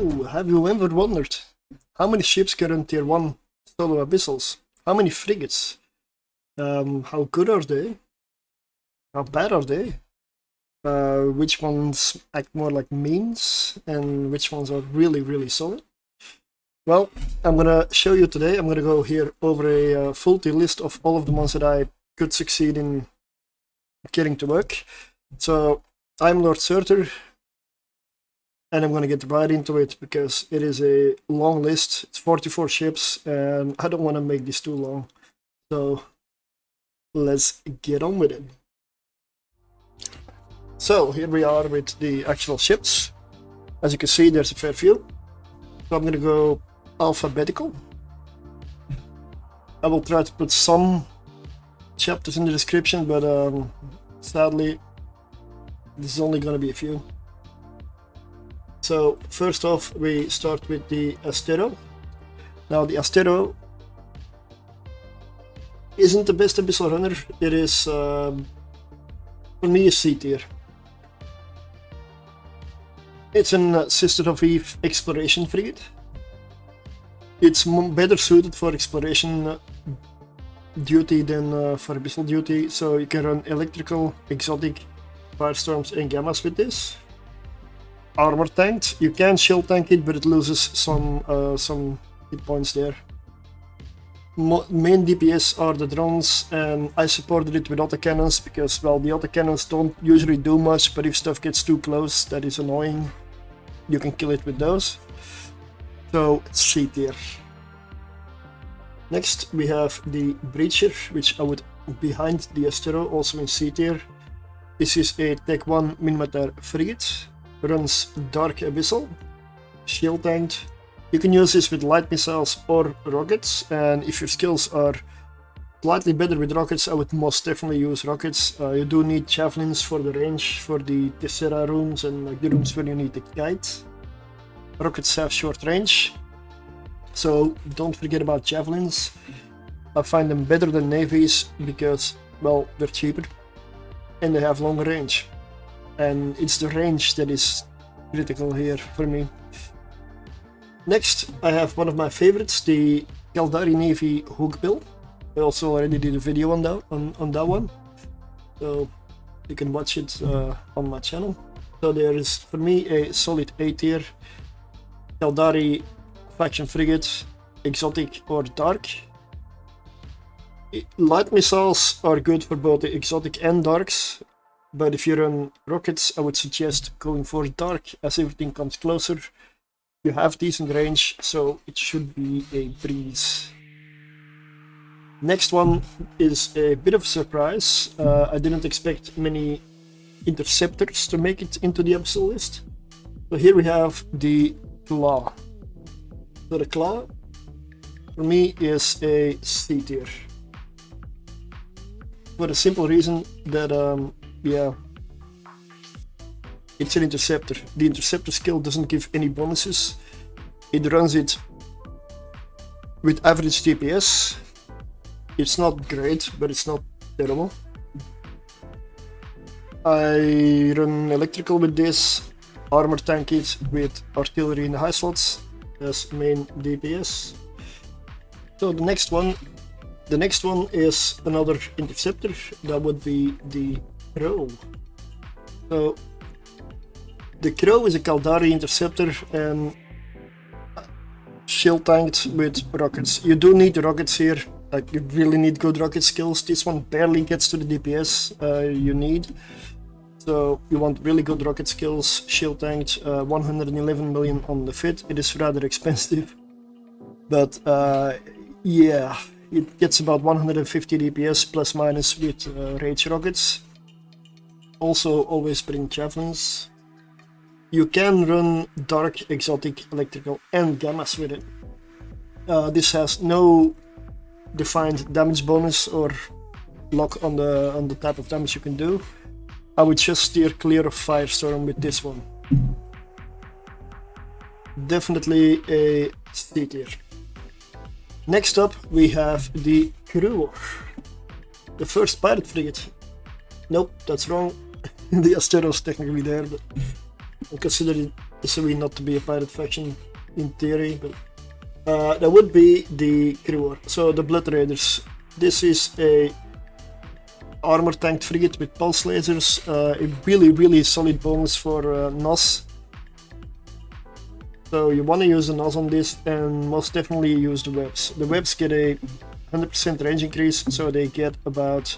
So, have you ever wondered how many ships can run tier 1 solo abyssals? How many frigates? How good are they? How bad are they? Which ones act more like memes and which ones are really solid? Well, I'm gonna show you today. I'm gonna go here over a full tier list of all of the ones that I could succeed in getting to work. So I'm Lord Surtr, and I'm gonna get right into it because it is a long list. It's 44 ships, and I don't want to make this too long. So let's get on with it. So here we are with the actual ships. As you can see, there's a fair few. So I'm gonna go alphabetical. I will try to put some chapters in the description, but sadly this is only gonna be a few. So first off, we start with the Astero. Now the Astero isn't the best abyssal runner. It is for me a C tier. It's an Sister of Eve exploration frigate. It's better suited for exploration duty than for abyssal duty, so you can run electrical, exotic, firestorms and gammas with this. Armor tanked, you can shield tank it, but it loses some hit points there. Main DPS are the drones, and I supported it with autocannons because, well, the autocannons don't usually do much, but if stuff gets too close that is annoying, you can kill it with those. So it's C tier. Next we have the Breacher, which I would behind the Astero, also in C tier. This is a Tech 1 Minimatar frigate, runs Dark Abyssal, shield tanked. You can use this with light missiles or rockets, and if your skills are slightly better with rockets, I would most definitely use rockets. You do need javelins for the range, for the Tessera rooms and like the rooms where you need the kite. Rockets have short range, so don't forget about javelins. I find them better than navies because, well, they're cheaper and they have longer range. And it's the range that is critical here for me. Next, I have one of my favorites, the Caldari Navy Hookbill. I also already did a video on that one, so you can watch it on my channel. So there is, for me, a solid A tier Caldari faction frigate, exotic or dark. Light missiles are good for both the exotic and darks, but if you run rockets, I would suggest going for dark, as everything comes closer. You have decent range, so it should be a breeze. Next one is a bit of a surprise. I didn't expect many interceptors to make it into the abyssal list. So here we have the Claw. So the Claw, for me, is a C tier. For the simple reason that, yeah, it's an interceptor. The interceptor skill doesn't give any bonuses. It runs it with average DPS. It's not great, but it's not terrible. I run electrical with this, armor tank it with artillery in the high slots as main DPS. So the next one is another interceptor. That would be the Crow. So the Crow is a Caldari interceptor and shield tanked with rockets. You do need the rockets here, like you really need good rocket skills. This one barely gets to the DPS you need. So you want really good rocket skills, shield tanked, 111 million on the fit. It is rather expensive, but yeah, it gets about 150 DPS plus minus with rage rockets. Also always bring javelins. You can run dark, exotic, electrical and gammas with it. This has no defined damage bonus or lock on the type of damage you can do. I would just steer clear of Firestorm with this one. Definitely a C tier. Next up we have the Crew, the first pirate frigate. Nope, that's wrong. The Astero's technically there, but I consider it so we not to be a pirate faction in theory, but that would be the crew. So the Blood Raiders. This is a armor tanked frigate with pulse lasers, a really solid bonus for NOS. So you want to use the NOS on this, and most definitely use the webs. The webs get a 100% range increase, so they get about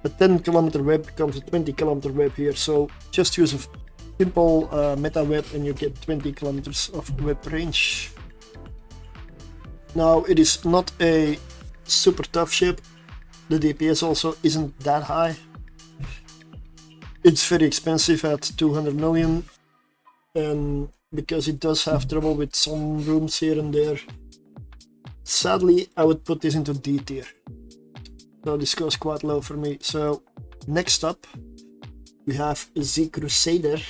a 10-kilometer web becomes a 20-kilometer web here. So just use a simple meta web and you get 20 kilometers of web range. Now it is not a super tough ship. The DPS also isn't that high. It's very expensive at 200 million, and because it does have trouble with some rooms here and there, sadly I would put this into D tier. So this goes quite low for me. So next up we have the Crusader,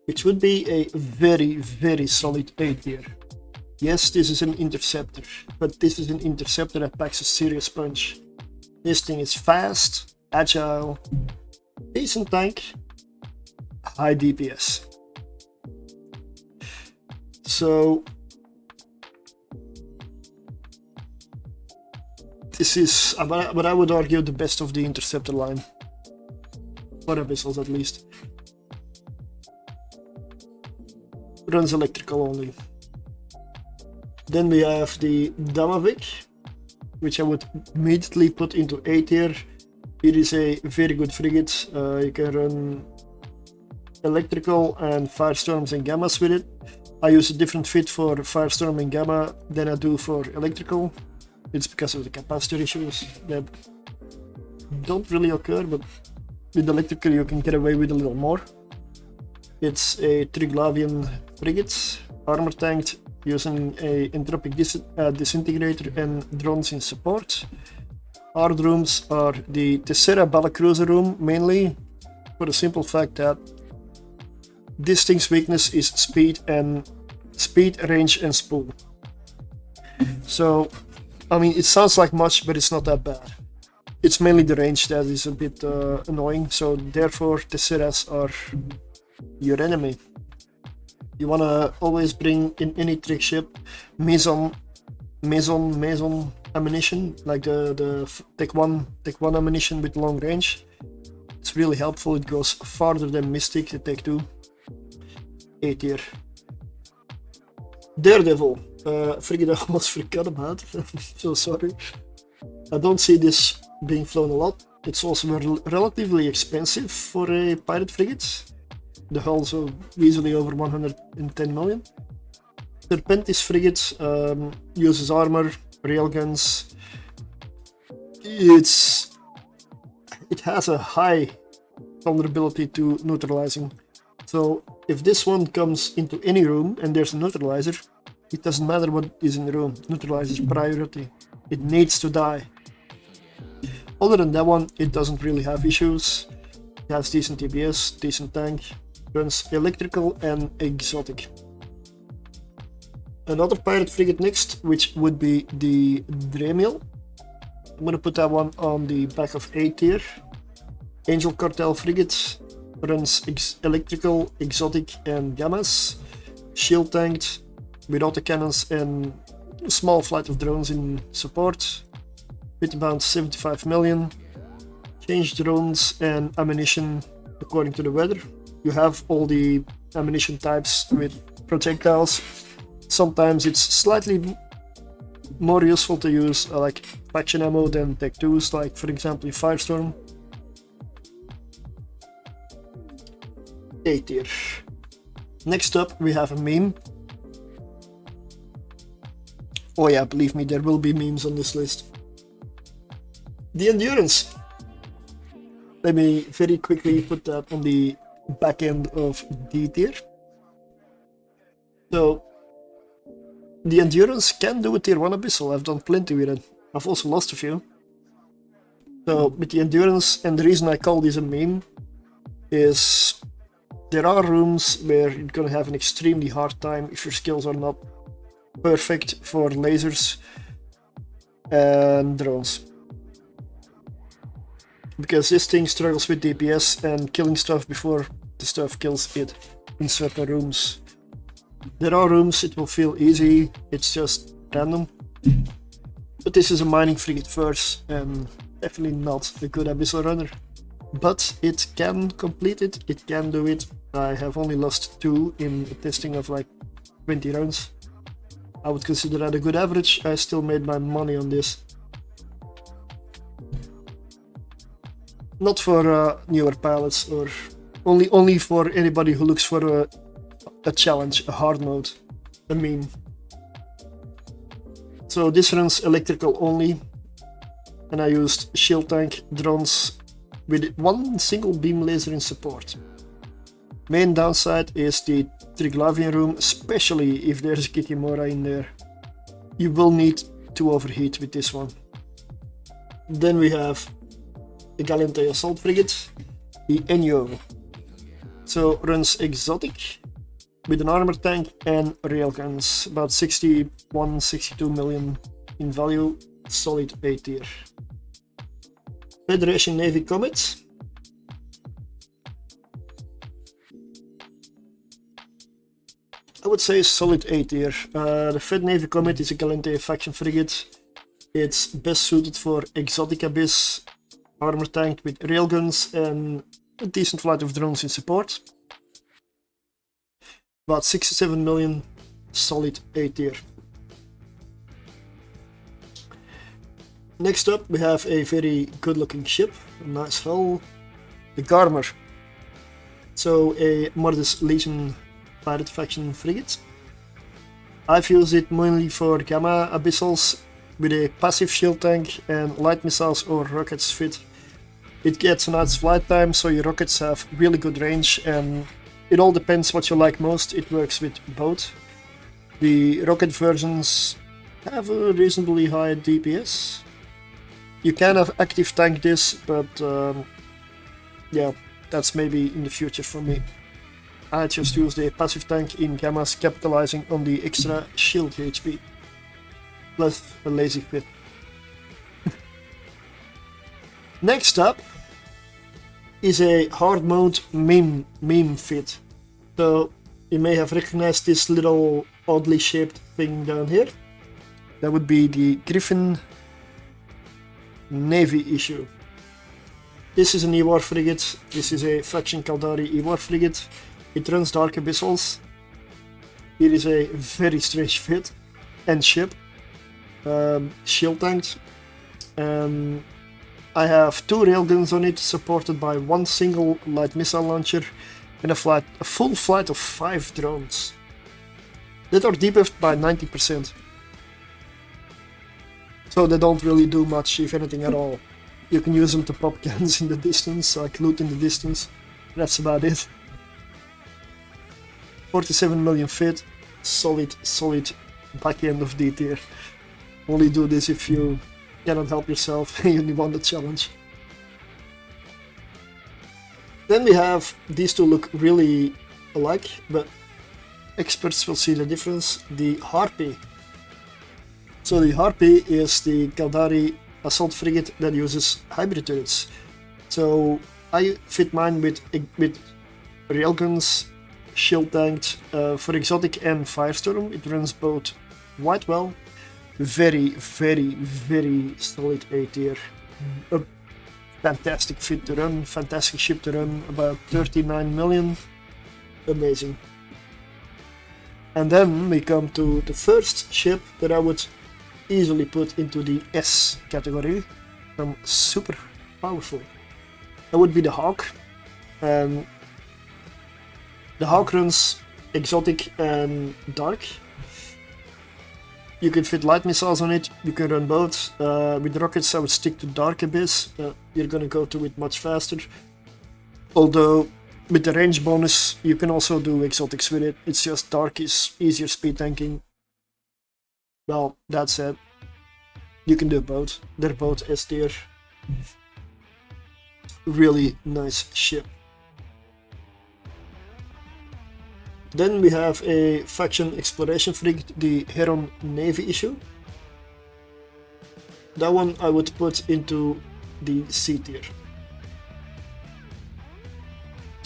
which would be a very solid A tier. Yes, this is an interceptor, but this is an interceptor that packs a serious punch. This thing is fast, agile, decent tank, high DPS. So this is what I would argue the best of the interceptor line, for abyssals at least. Runs electrical only. Then we have the Damavik, which I would immediately put into A tier. It is a very good frigate. You can run electrical and firestorms and gammas with it. I use a different fit for firestorm and gamma than I do for electrical. It's because of the capacitor issues that don't really occur, but with electrical you can get away with a little more. It's a Triglavian frigate, armor tanked, using a entropic disintegrator and drones in support. Hard rooms are the Tessera Battlecruiser room mainly, for the simple fact that this thing's weakness is speed, range and spool. So I mean, it sounds like much, but it's not that bad. It's mainly the range that is a bit annoying, so therefore Tesseras are your enemy. You wanna always bring in any trick ship Maison ammunition, like the Tech 1 ammunition with long range. It's really helpful. It goes farther than Mystic, the Tech 2. A tier. Daredevil, frigate I almost forgot about. So sorry. I don't see this being flown a lot. It's also relatively expensive for a pirate frigate. The hull's easily over 110 million. Serpentis frigate uses armor, railguns. It has a high vulnerability to neutralizing. So if this one comes into any room and there's a neutralizer, it doesn't matter what is in the room. Neutralizer's priority. It needs to die. Other than that one, it doesn't really have issues. It has decent TBS, decent tank, runs electrical and exotic. Another pirate frigate next, which would be the Dremel. I'm gonna put that one on the back of A tier. Angel Cartel frigate, runs electrical, exotic and gammas. Shield tanked with autocannons and a small flight of drones in support. With about 75 million. Change drones and ammunition according to the weather. You have all the ammunition types with projectiles. Sometimes it's slightly more useful to use like faction ammo than Tech 2s, like for example Firestorm. A tier. Next up we have a meme. Oh yeah, believe me, there will be memes on this list. The Endurance. Let me very quickly put that on the back end of D tier. So the Endurance can do a tier 1 abyssal. I've done plenty with it. I've also lost a few. So with the Endurance, and the reason I call this a meme is there are rooms where you're gonna have an extremely hard time if your skills are not perfect for lasers and drones. Because this thing struggles with DPS and killing stuff before the stuff kills it. in certain rooms. There are rooms it will feel easy, it's just random. But this is a mining frigate first, and definitely not a good abyssal runner. But it can complete it, it can do it. I have only lost 2 in a testing of like 20 rounds. I would consider that a good average. I still made my money on this. Not for newer pilots, or only for anybody who looks for a challenge, a hard mode, a meme. So this runs electrical only, and I used shield tank drones with 1 single beam laser in support. Main downside is the Triglavian room, especially if there's a Kikimora in there. You will need to overheat with this one. Then we have the Galente assault frigate, the Enyo. So runs exotic with an armor tank and railguns, about 61-62 million in value, solid A tier. Federation Navy Comet. I would say solid A tier. The Fed Navy Comet is a Galente faction frigate. It's best suited for exotic abyss, armor tank with railguns and a decent flight of drones in support. About 67 million, solid A tier. Next up we have a very good looking ship, a nice hull, the Garmer. So a Mordus Legion pirate faction frigate. I've used it mainly for gamma abyssals with a passive shield tank and light missiles or rockets fit. It gets a nice flight time, so your rockets have really good range, and it all depends what you like most. It works with both. The rocket versions have a reasonably high DPS. You can have active tank this, but yeah, that's maybe in the future for me. I just used a passive tank in gammas, capitalizing on the extra shield HP. Plus a lazy fit. Next up is a hard mode meme fit. So you may have recognized this little oddly shaped thing down here. That would be the Griffin Navy issue. This is an E-War frigate. This is a faction Caldari E-War frigate. It runs Dark Abyssals. It is a very strange fit and ship. Shield tanked. I have 2 railguns on it, supported by 1 single light missile launcher and a full flight of 5 drones that are debuffed by 90%. So they don't really do much, if anything at all. You can use them to pop cans in the distance, like loot in the distance. That's about it. 47 million fit, solid back end of D tier. Only do this if you cannot help yourself and you want the challenge. Then we have these two look really alike, but experts will see the difference. The Harpy. So the Harpy is the Caldari assault frigate that uses hybrid turrets. So I fit mine with railguns, shield tanked, for exotic and firestorm. It runs both quite well. Very solid A tier. A fantastic fit to run, fantastic ship to run, about 39 million. Amazing. And then we come to the first ship that I would easily put into the S category. From super powerful. That would be the Hawk. The Hawk runs exotic and dark. You can fit light missiles on it, you can run both. With rockets I would stick to Dark Abyss, you're gonna go to it much faster. Although with the range bonus you can also do exotics with it, it's just Dark is easier speed tanking. Well, that said, you can do both, they're both S tier. Really nice ship. Then we have a faction exploration frigate, the Heron Navy issue. That one I would put into the C tier.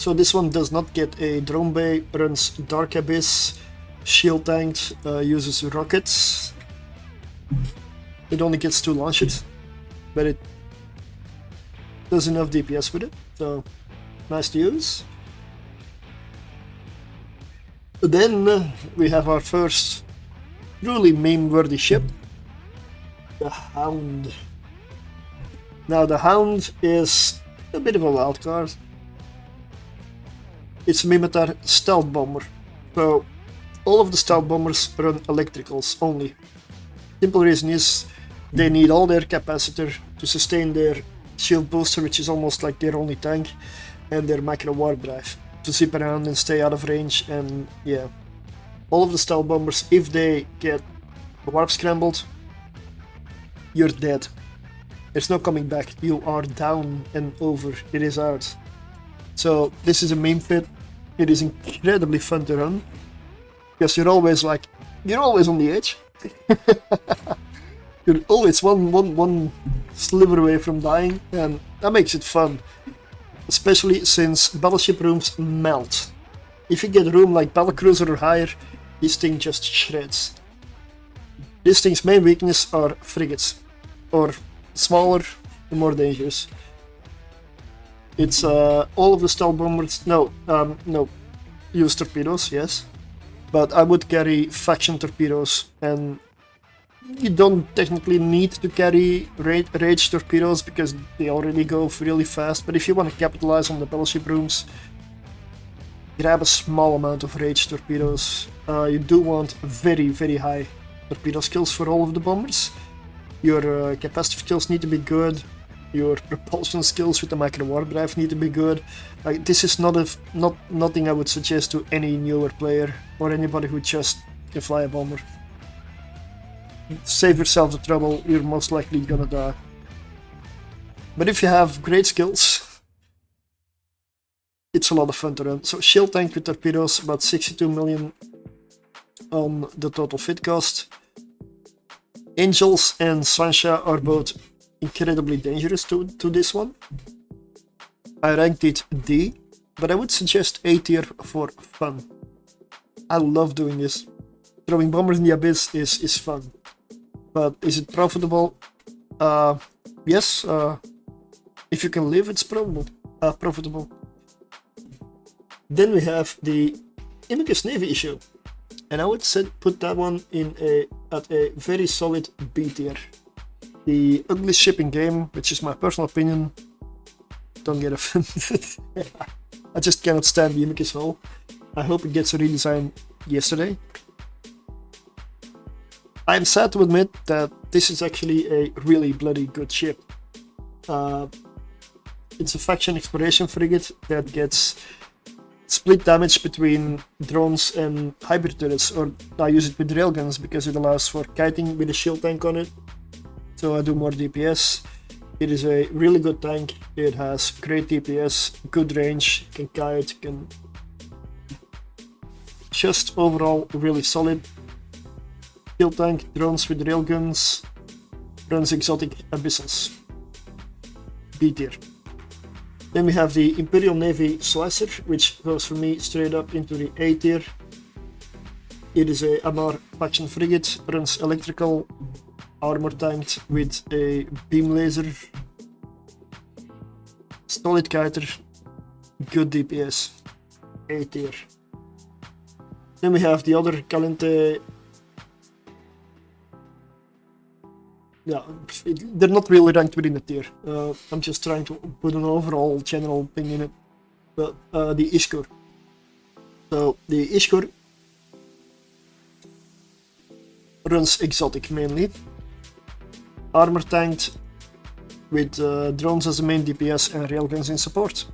So this one does not get a drone bay, runs Dark Abyss, shield tanked, uses rockets. It only gets 2 launches, but it does enough DPS with it, so nice to use. Then we have our first truly meme-worthy ship, the Hound. Now the Hound is a bit of a wild card. It's a Mimitar stealth bomber, so all of the stealth bombers run electricals only. Simple reason is they need all their capacitor to sustain their shield booster, which is almost like their only tank, and their macro warp drive to zip around and stay out of range. And yeah, all of the stealth bombers, if they get warp scrambled, you're dead. There's no coming back. You are down and over. It is out. So this is a meme pit. It is incredibly fun to run because you're always on the edge. You're always one sliver away from dying, and that makes it fun. Especially since battleship rooms melt. If you get a room like battlecruiser or higher, this thing just shreds. This thing's main weakness are frigates, or smaller and more dangerous. It's all of the stealth bombers. No, use torpedoes, yes, but I would carry faction torpedoes, and you don't technically need to carry rage torpedoes because they already go really fast. But if you want to capitalize on the battleship rooms, grab a small amount of rage torpedoes. You do want very high torpedo skills for all of the bombers. Your capacitive skills need to be good. Your propulsion skills with the macro warp drive need to be good. This is nothing I would suggest to any newer player or anybody who just can fly a bomber. Save yourself the trouble, you're most likely gonna die. But if you have great skills, it's a lot of fun to run. So shield tank with torpedoes, about 62 million on the total fit cost. Angels and Swansha are both incredibly dangerous to this one. I ranked it D, but I would suggest A tier for fun. I love doing this. Throwing bombers in the abyss is fun. But is it profitable? Yes. If you can live, it's profitable. Then we have the Imicus Navy issue, and I would put that one at a very solid B tier. The ugliest ship in game, which is my personal opinion. Don't get offended. I just cannot stand the Imicus hull. I hope it gets a redesign yesterday. I'm sad to admit that this is actually a really bloody good ship. It's a faction exploration frigate that gets split damage between drones and hybrid turrets, or I use it with railguns because it allows for kiting with a shield tank on it. So I do more DPS. It is a really good tank. It has great DPS, good range, can kite, can just overall really solid. Shield tank, drones with railguns, runs exotic abyssals. B tier. Then we have the Imperial Navy Slicer, which goes for me straight up into the A tier. It is a Amar faction frigate, runs electrical, armor tanked with a beam laser, solid kiter, good DPS, A tier. Then we have the other Calente. Yeah, they're not really ranked within the tier. I'm just trying to put an overall general thing in it. But the Ishkur. So the Ishkur runs exotic mainly. Armor tanked with drones as the main DPS and railguns in support.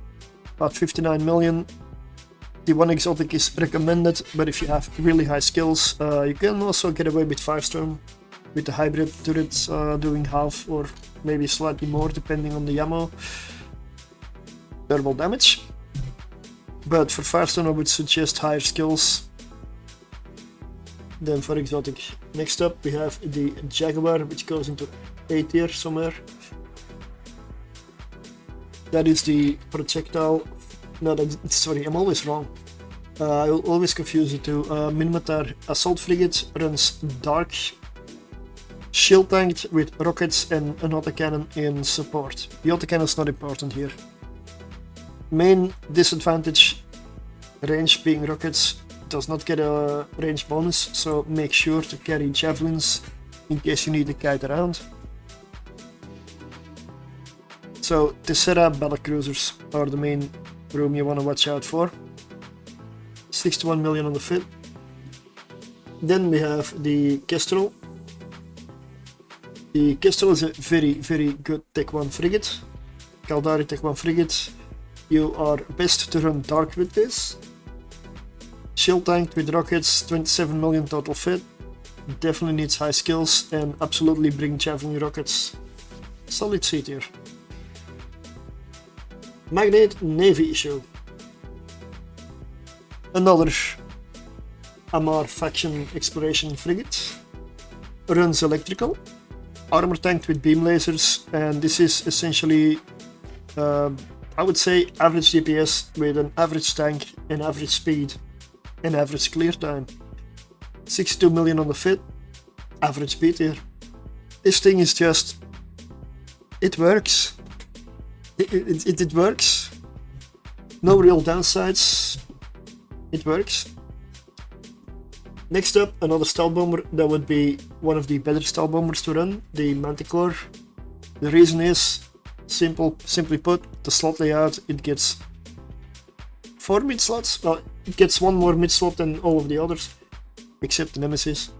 About 59 million. T1 exotic is recommended, but if you have really high skills, you can also get away with 5-storm. With the hybrid turrets doing half or maybe slightly more depending on the ammo. Thermal damage. But for Firestone I would suggest higher skills than for exotic. Next up we have the Jaguar, which goes into A tier somewhere. That is the projectile No, sorry, I'm always wrong. I will always confuse the two. Minmatar assault frigate runs dark, shield tanked with rockets and an autocannon in support. The autocannon is not important here. Main disadvantage, range being rockets, does not get a range bonus, so make sure to carry javelins in case you need to kite around. So Tessera battlecruisers are the main room you want to watch out for. 61 million on the fit. Then we have the Kestrel. The Kestrel is a very good Tech 1 frigate. Caldari Tech 1 frigate. You are best to run dark with this. Shield tanked with rockets, 27 million total fit. Definitely needs high skills and absolutely bring javelin rockets. Solid C tier. Magnate Navy issue. Another Amar faction exploration frigate. Runs electrical. Armor tanked with beam lasers, and this is essentially I would say average DPS with an average tank and average speed and average clear time. 62 million on the fit, average speed here. This thing is just, it works. It works. No real downsides. It works. Next up, another stealth bomber that would be one of the better stealth bombers to run, the Manticore. The reason is simply put, the slot layout, it gets 4 mid slots. Well, it gets 1 more mid slot than all of the others, except the Nemesis.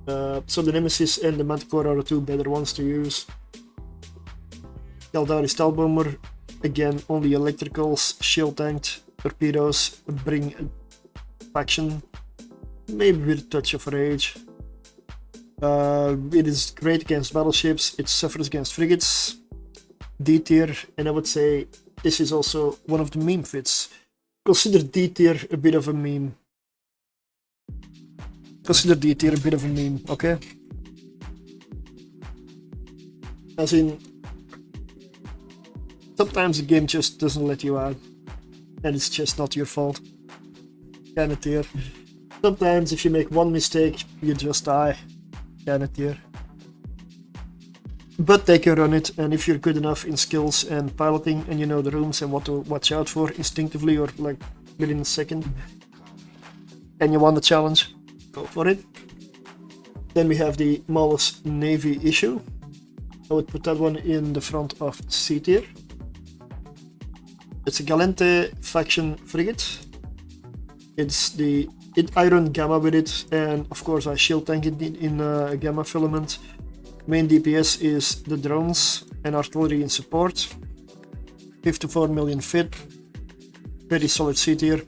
So the Nemesis and the Manticore are the 2 better ones to use. Caldari stealth bomber, again only electricals, shield tanked, torpedoes, bring faction, maybe with a touch of rage. It is great against battleships, it suffers against frigates. D tier, and I would say this is also one of the meme fits. Consider D tier a bit of a meme. Consider D tier a bit of a meme, okay? As in, sometimes the game just doesn't let you out, and it's just not your fault. Kinda tier. Sometimes if you make one mistake, you just die. Kinda tier. But they can run it, and if you're good enough in skills and piloting, and you know the rooms and what to watch out for instinctively or like within a second, and you want the challenge, go for it. Then we have the Malus Navy issue. I would put that one in the front of C tier. It's a Galente faction frigate. I run Gamma with it, and of course I shield tank it in a Gamma filament. Main DPS is the drones and artillery in support. 54 million fit. Very solid C tier.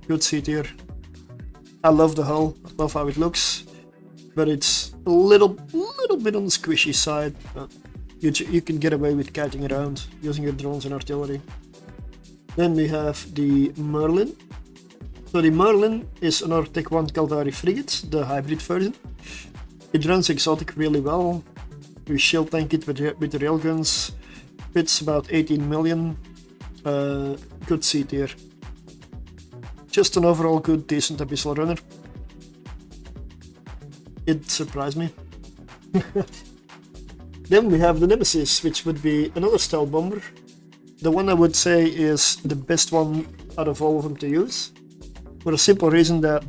Good C tier. I love the hull. I love how it looks. But it's a little bit on the squishy side. You can get away with kiting around using your drones and artillery. Then we have the Merlin. So the Merlin is another Tech 1 Caldari frigate, the hybrid version. It runs exotic really well. We shield tank it with the railguns. Fits about 18 million. Good C tier. Just an overall good, decent abyssal runner. It surprised me. Then we have the Nemesis, which would be another stealth bomber. The one I would say is the best one out of all of them to use. For a simple reason that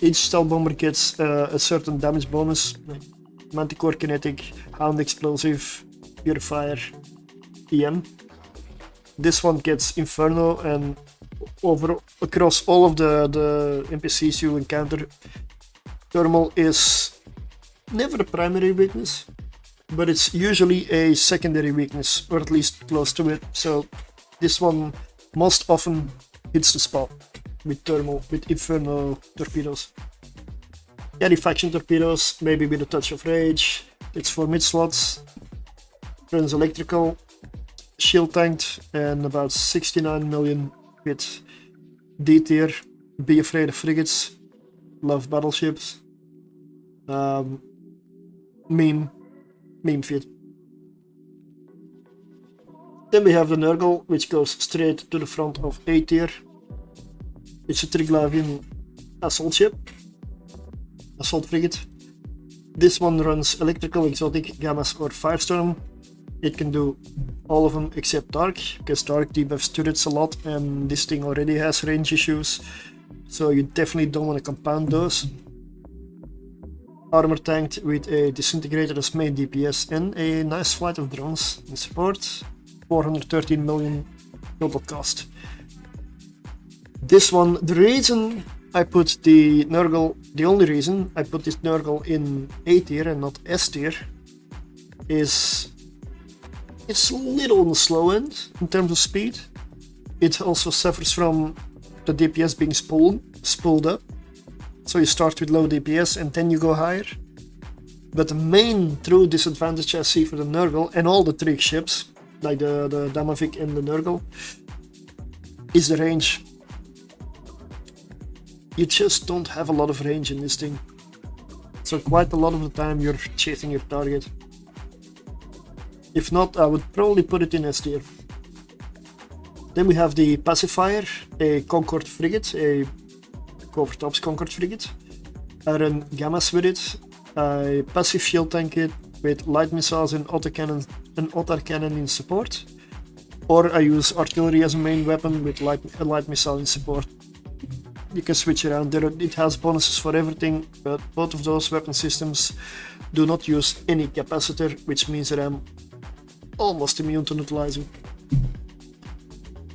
each stealth bomber gets a certain damage bonus. Like Manticore Kinetic, Hound Explosive, Purifier, EM. This one gets Inferno, and across all of the NPCs you encounter, Thermal is never a primary weakness, but it's usually a secondary weakness, or at least close to it. So this one most often hits the spot with Thermal, with Inferno torpedoes. Carry faction torpedoes, maybe with a touch of rage. It's 4 mid slots. Runs electrical, shield tanked, and about 69 million with D tier. Be afraid of frigates. Love battleships. Meme fit. Then we have the Nurgle, which goes straight to the front of A tier. It's a Triglavian assault ship, assault frigate. This one runs electrical, exotic, gammas or firestorm. It can do all of them except dark, because dark debuffs turrets a lot and this thing already has range issues, so you definitely don't want to compound those. Armor tanked with a disintegrator as main DPS and a nice flight of drones in support. 413 million total cost. This one, the reason I put the Nurgle, the only reason I put this Nurgle in A tier and not S tier is it's a little on the slow end in terms of speed. It also suffers from the DPS being spooled up. So you start with low DPS and then you go higher. But the main true disadvantage I see for the Nurgle and all the Trig ships, like the Damavik and the Nurgle, is the range. You just don't have a lot of range in this thing. So quite a lot of the time you're chasing your target. If not, I would probably put it in S tier. Then we have the Pacifier, a Concorde frigate, a covert ops Concorde frigate. I run gammas with it. I passive shield tank it with light missiles and auto cannon in support. Or I use artillery as a main weapon with a light missile in support. You can switch around there, it has bonuses for everything, but both of those weapon systems do not use any capacitor, which means that I'm almost immune to neutralizing.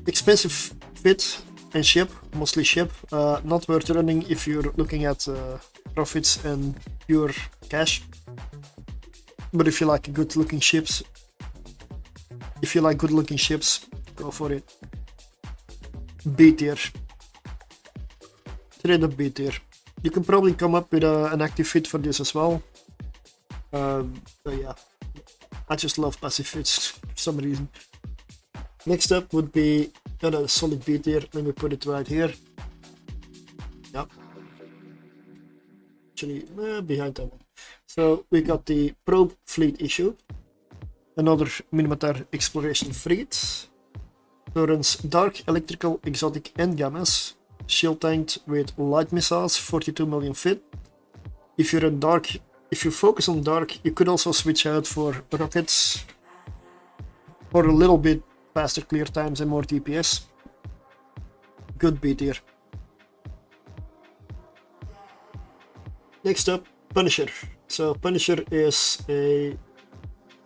Expensive fit and ship, mostly ship, not worth running if you're looking at profits and pure cash. But if you like good looking ships, go for it. B tier. Straight up B tier. You can probably come up with an active fit for this as well. But yeah, I just love passive fits for some reason. Next up would be another solid B tier. Let me put it right here. Yep. Actually, behind that one. So we got the probe fleet issue. Another Minimatar exploration frigate. So runs dark, electrical, exotic and gammas. Shield tanked with light missiles, 42 million fit. If you run dark, if you focus on dark, you could also switch out for rockets for a little bit faster clear times and more DPS. Good B tier. Next up, Punisher. So Punisher is a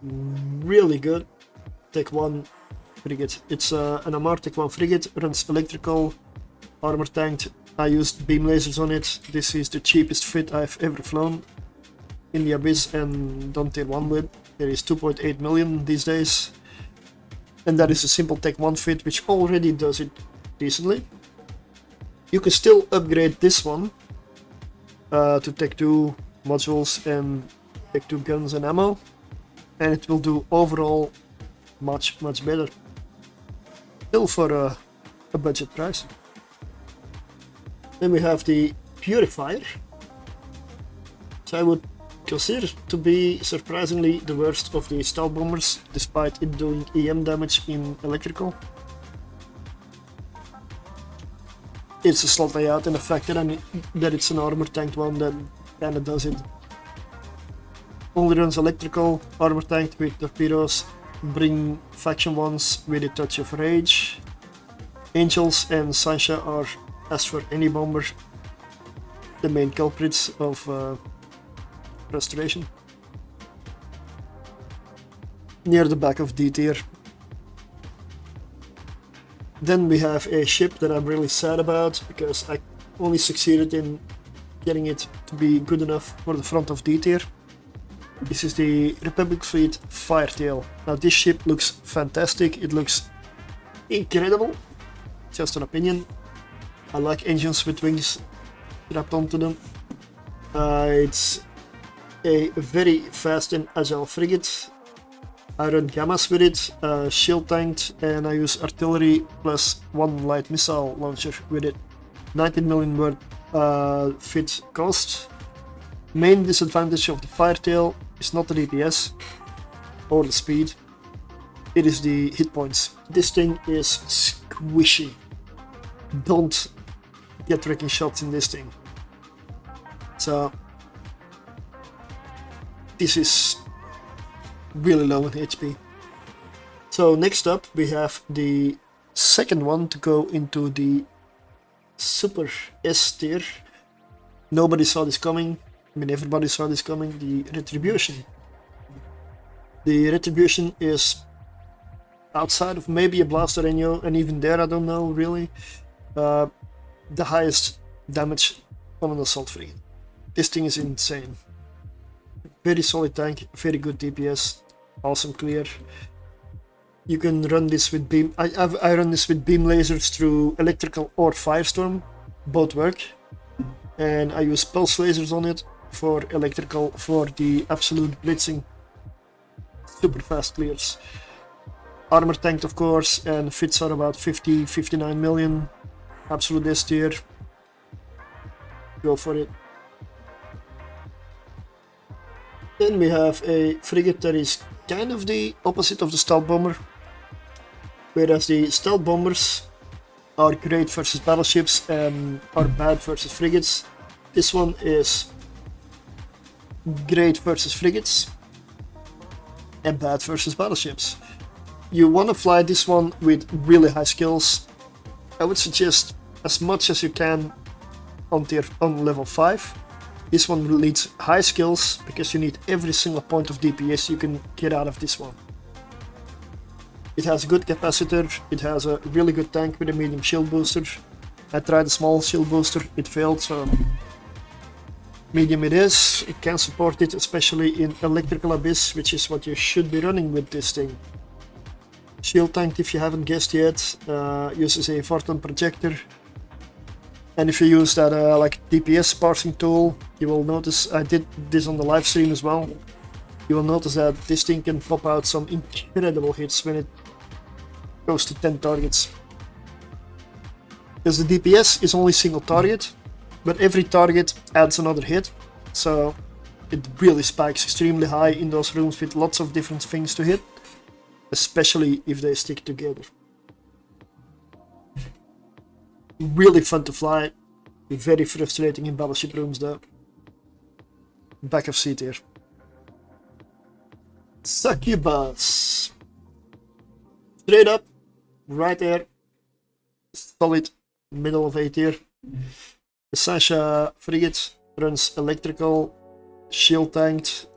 really good Tech 1 frigate. It's an Amar Tech 1 frigate, runs electrical, armor tanked. I used beam lasers on it. This is the cheapest fit I've ever flown in the Abyss and done tier 1 with. There is 2.8 million these days. And that is a simple Tech 1 fit which already does it decently. You can still upgrade this one to Tech 2 modules and Tech 2 guns and ammo. And it will do overall much better. Still for a budget price. Then we have the Purifier. So I would consider to be surprisingly the worst of the stealth bombers, despite it doing EM damage in electrical. It's a slot layout and the fact that it's an armor tanked one that kinda does it. Only runs electrical, armor tanked with torpedoes, bring faction ones with a touch of rage. Angels and Sancha are, as for any bomber, the main culprits of restoration. Near the back of D tier. Then we have a ship that I'm really sad about because I only succeeded in getting it to be good enough for the front of D tier. This is the Republic Fleet Firetail. Now this ship looks fantastic, it looks incredible, just an opinion. I like engines with wings strapped onto them. It's a very fast and agile frigate. I run gammas with it, shield tanked, and I use artillery plus one light missile launcher with it. 19 million worth fit cost. Main disadvantage of the Firetail is not the DPS or the speed. it is the hit points. This thing is squishy. Don't get wrecking shots in this thing. So this is really low in HP. So next up we have the second one to go into the super S tier. Nobody saw this coming. I mean, everybody saw this coming. The Retribution. The Retribution is outside of maybe a Blaster Enyo, and even there I don't know really, the highest damage on an assault frigate. This thing is insane. Very solid tank, very good DPS, awesome clear. You can run this with beam. I run this with beam lasers through electrical or firestorm, both work. And I use pulse lasers on it for electrical for the absolute blitzing. Super fast clears. Armor tanked of course, and fits are about 50-59 million. Absolute S tier. Go for it. Then we have a frigate that is kind of the opposite of the stealth bomber. Whereas the stealth bombers are great versus battleships and are bad versus frigates, this one is great versus frigates and bad versus battleships. You want to fly this one with really high skills. I would suggest as much as you can on level 5. This one needs high skills because you need every single point of DPS you can get out of this one. It has a good capacitor, it has a really good tank with a medium shield booster. I tried a small shield booster, it failed, so medium it is. It can support it, especially in Electrical Abyss, which is what you should be running with this thing. Shield tank, if you haven't guessed yet, uses a photon projector. And if you use that like DPS parsing tool, you will notice, I did this on the live stream as well, you will notice that this thing can pop out some incredible hits when it goes to 10 targets. Because the DPS is only single target, but every target adds another hit, so it really spikes extremely high in those rooms with lots of different things to hit, especially if they stick together. Really fun to fly, very frustrating in battleship rooms though. Back of C tier. Succubus. Straight up, right there, solid middle of A tier. The Sasha frigate runs electrical, shield tanked,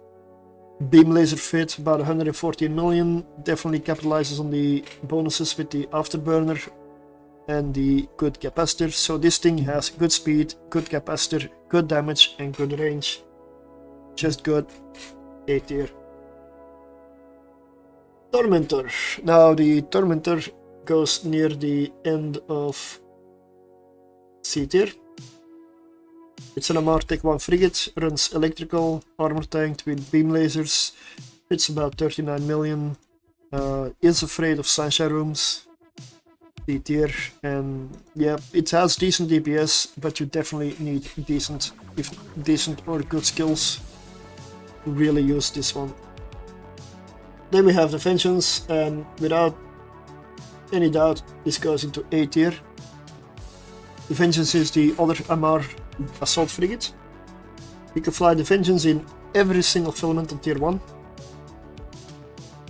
beam laser fit, about 114 million, definitely capitalizes on the bonuses with the afterburner and the good capacitor. So this thing has good speed, good capacitor, good damage and good range. Just good. A tier. Tormentor. Now the Tormentor goes near the end of C tier. It's an Amar T1 frigate, runs electrical, armor tanked with beam lasers. It's about 39 million. Is afraid of sunshine rooms. D tier, and yeah, it has decent DPS, but you definitely need decent or good skills to really use this one. Then we have the Vengeance, and without any doubt, this goes into A tier. The Vengeance is the other Amar assault frigate. You can fly the Vengeance in every single filament on tier 1.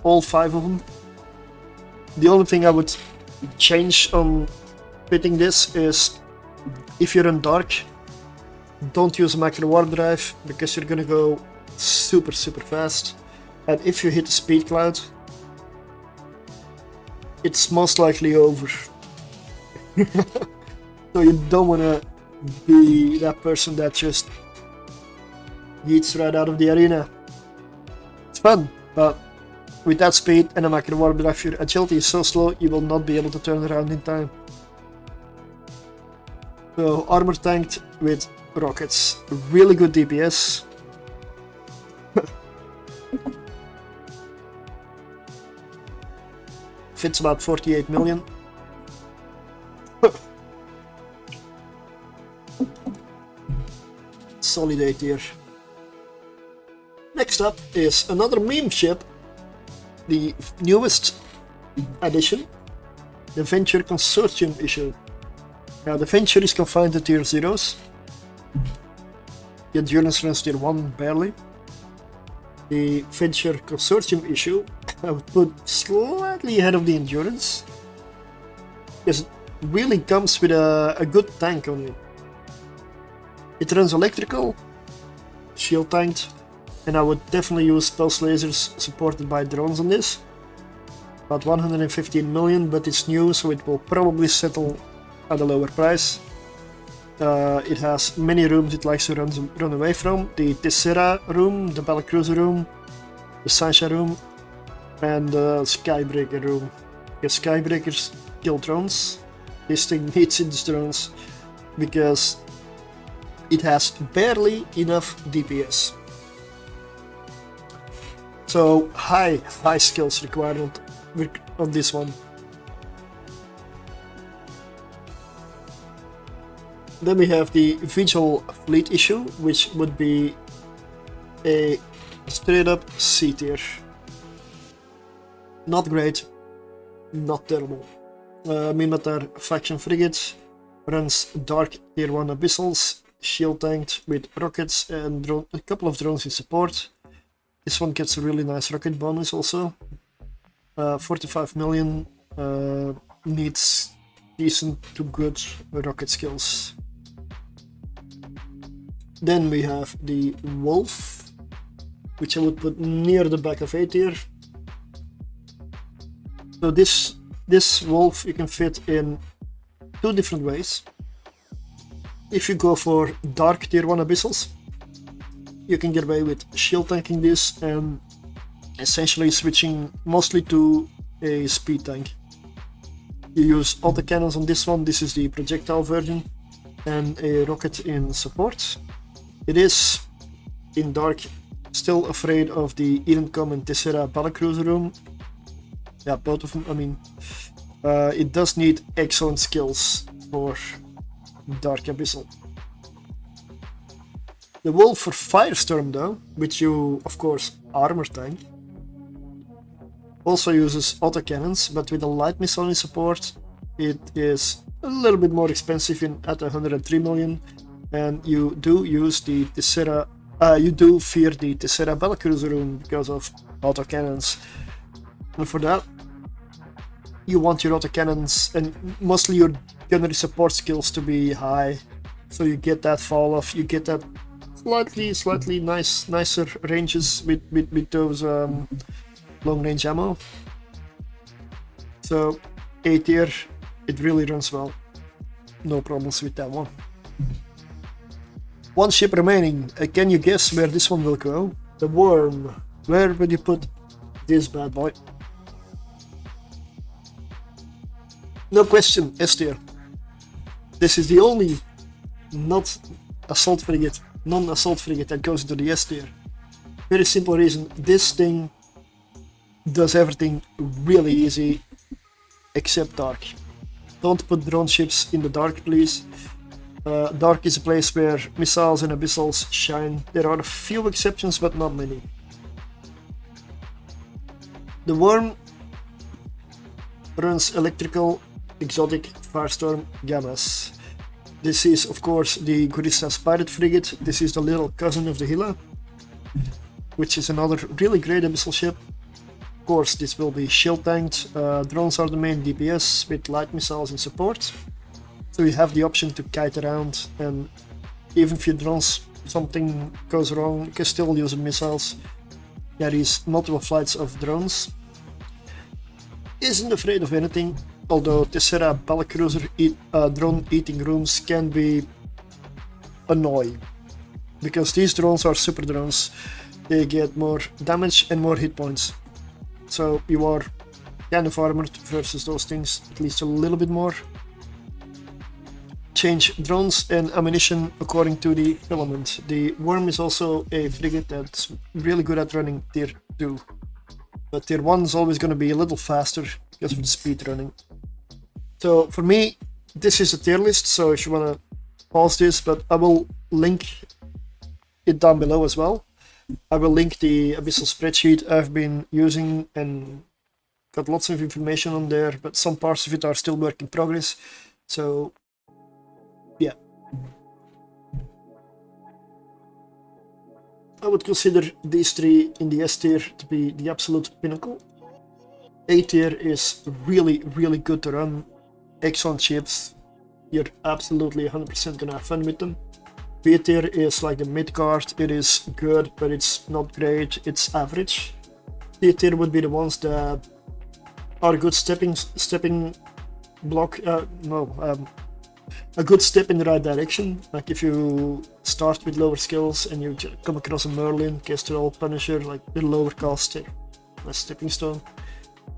All 5 of them. The only thing I would change on fitting this is if you're in dark, don't use a macro warp drive because you're gonna go super fast, and if you hit the speed cloud, it's most likely over. So you don't wanna be that person that just yeets right out of the arena. It's fun, but with that speed and a macro warp drive, your agility is so slow you will not be able to turn around in time. So armor tanked with rockets, really good DPS. Fits about 48 million. Solid A tier. Next up is another meme ship. The newest addition, the Venture Consortium issue. Now the Venture is confined to tier 0s. The Endurance runs tier 1 barely. The Venture Consortium issue I would put slightly ahead of the Endurance, because it really comes with a good tank on it. It runs electrical, shield tanked, and I would definitely use pulse lasers supported by drones on this. About 115 million, but it's new, so it will probably settle at a lower price. It has many rooms it likes to run away from. The Tessera room, the Battlecruiser room, the Sancha room, and the Skybreaker room. Because Skybreakers kill drones. This thing needs its drones because it has barely enough DPS. So high skills required on this one. Then we have the Vigil Fleet issue, which would be a straight up C tier. Not great, not terrible. Minmatar Faction Frigate runs Dark tier 1 Abyssals, shield tanked with rockets and a couple of drones in support. This one gets a really nice rocket bonus also. 45 million, needs decent to good rocket skills. Then we have the Wolf, which I would put near the back of A tier. So this Wolf you can fit in two different ways. If you go for Dark tier 1 Abyssals, you can get away with shield tanking this and essentially switching mostly to a speed tank. You use autocannons on this one, this is the projectile version, and a rocket in support. It is, in Dark, still afraid of the Edencom and Tessera Battlecruiser room. Yeah, both of them, I mean. It does need excellent skills for Dark Abyssal. The Wolf for Firestorm though, which you of course armor tank, also uses autocannons, but with a light missile in support, it is a little bit more expensive at 103 million, and you do use the Tessera, you do fear the Tessera Battlecruiser room because of autocannons, and for that you want your autocannons and mostly your gunnery support skills to be high, so you get that fall off, you get that slightly nicer ranges with those long range ammo. So A tier, it really runs well, no problems with that one. One ship remaining, can you guess where this one will go? The Worm. Where would you put this bad boy? No question, S tier. This is the only non-assault frigate that goes into the S tier. Very simple reason, this thing does everything really easy except Dark. Don't put drone ships in the Dark, please. Dark is a place where missiles and abyssals shine. There are a few exceptions, but not many. The Worm runs electrical, exotic, firestorm, gammas. This is of course the Guristas pirate frigate. This is the little cousin of the Hilla, which is another really great abyssal ship. Of course this will be shield tanked, drones are the main DPS with light missiles in support. So you have the option to kite around, and even if your drones something goes wrong, you can still use missiles. There is multiple flights of drones. Isn't afraid of anything, although Tessera Battlecruiser drone eating rooms can be annoying, because these drones are super drones. They get more damage and more hit points. So you are kind of armored versus those things, at least a little bit more. Change drones and ammunition according to the filament. The Worm is also a frigate that's really good at running tier 2. But tier 1 is always going to be a little faster because of the speed running. So for me, this is a tier list, so if you want to pause this, but I will link it down below as well. I will link the abyssal spreadsheet I've been using and got lots of information on there, but some parts of it are still work in progress. So yeah, I would consider these three in the S tier to be the absolute pinnacle. A tier is really, really good to run. Excellent ships. You're absolutely 100% gonna have fun with them. B tier is like the mid card. It is good, but it's not great. It's average. C tier would be the ones that are a good stepping block. A good step in the right direction. Like if you start with lower skills and you come across a Merlin, Kestrel, Punisher, like the lower cost, a stepping stone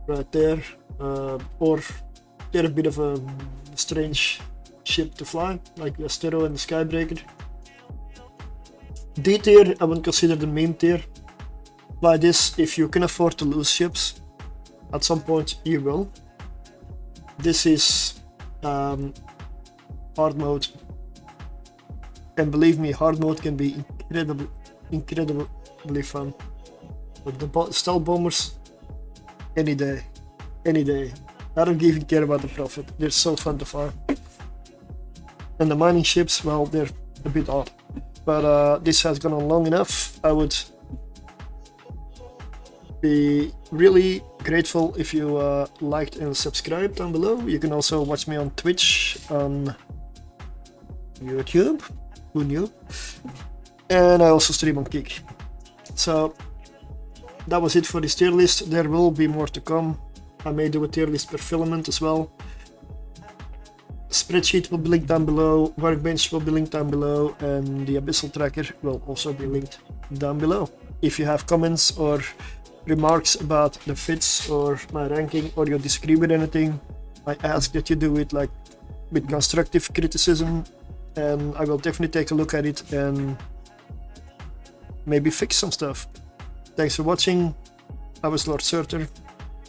right there. Or they're a bit of a strange ship to fly, like the Astero and the Skybreaker. D tier, I wouldn't consider the meme tier. By this, if you can afford to lose ships, at some point you will. This is hard mode, and believe me, hard mode can be incredibly fun. But the stealth bombers, any day. I don't even care about the profit. They're so fun to fly. And the mining ships, well, they're a bit odd. But this has gone on long enough. I would be really grateful if you liked and subscribed down below. You can also watch me on Twitch, on YouTube, who knew? And I also stream on Kick. So that was it for this tier list. There will be more to come. I may do a tier list per filament as well. Spreadsheet will be linked down below, workbench will be linked down below, and the abyssal tracker will also be linked down below. If you have comments or remarks about the fits or my ranking, or you disagree with anything, I ask that you do it like with constructive criticism, and I will definitely take a look at it and maybe fix some stuff. Thanks for watching. I was Lord Surtr,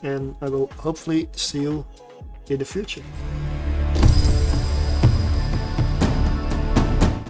and I will hopefully see you in the future.